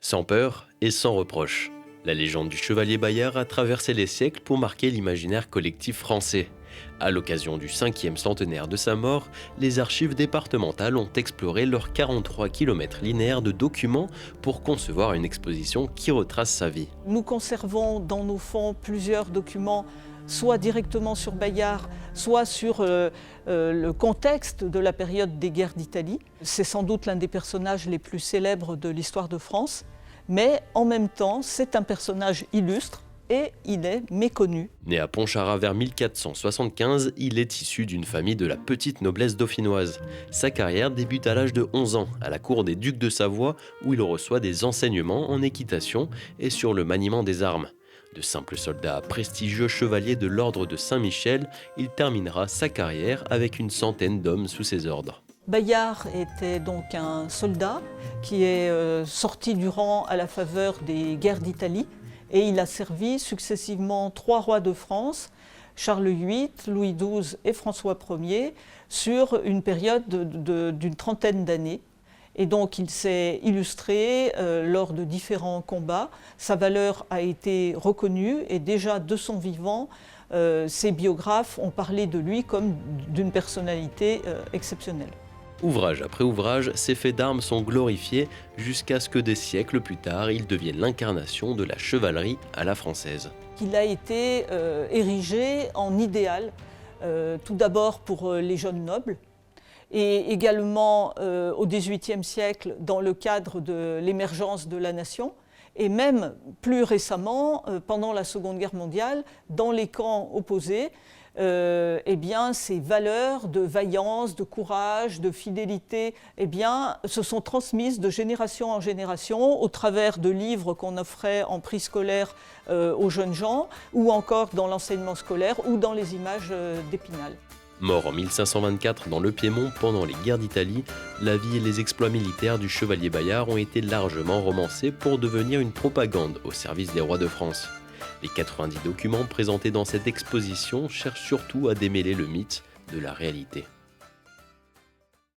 Sans peur et sans reproche. La légende du chevalier Bayard a traversé les siècles pour marquer l'imaginaire collectif français. À l'occasion du 5e centenaire de sa mort, les archives départementales ont exploré leurs 43 km linéaires de documents pour concevoir une exposition qui retrace sa vie. Nous conservons dans nos fonds plusieurs documents, soit directement sur Bayard, soit sur le contexte de la période des guerres d'Italie. C'est sans doute l'un des personnages les plus célèbres de l'histoire de France, mais en même temps, c'est un personnage illustre et il est méconnu. Né à Pontcharrat vers 1475, il est issu d'une famille de la petite noblesse dauphinoise. Sa carrière débute à l'âge de 11 ans, à la cour des ducs de Savoie, où il reçoit des enseignements en équitation et sur le maniement des armes. De simple soldat à prestigieux chevalier de l'ordre de Saint-Michel, il terminera sa carrière avec une centaine d'hommes sous ses ordres. Bayard était donc un soldat qui est sorti du rang à la faveur des guerres d'Italie et il a servi successivement 3 rois de France, Charles VIII, Louis XII et François Ier, sur une période d'une trentaine d'années. Et donc il s'est illustré lors de différents combats. Sa valeur a été reconnue et déjà de son vivant, ses biographes ont parlé de lui comme d'une personnalité exceptionnelle. Ouvrage après ouvrage, ses faits d'armes sont glorifiés jusqu'à ce que des siècles plus tard, il devienne l'incarnation de la chevalerie à la française. Il a été érigé en idéal, tout d'abord pour les jeunes nobles, et également au XVIIIe siècle dans le cadre de l'émergence de la nation, et même plus récemment, pendant la Seconde Guerre mondiale, dans les camps opposés, eh bien, ces valeurs de vaillance, de courage, de fidélité, eh bien, se sont transmises de génération en génération au travers de livres qu'on offrait en prix scolaire aux jeunes gens, ou encore dans l'enseignement scolaire ou dans les images d'Épinal. Mort en 1524 dans le Piémont pendant les guerres d'Italie, la vie et les exploits militaires du chevalier Bayard ont été largement romancés pour devenir une propagande au service des rois de France. Les 90 documents présentés dans cette exposition cherchent surtout à démêler le mythe de la réalité.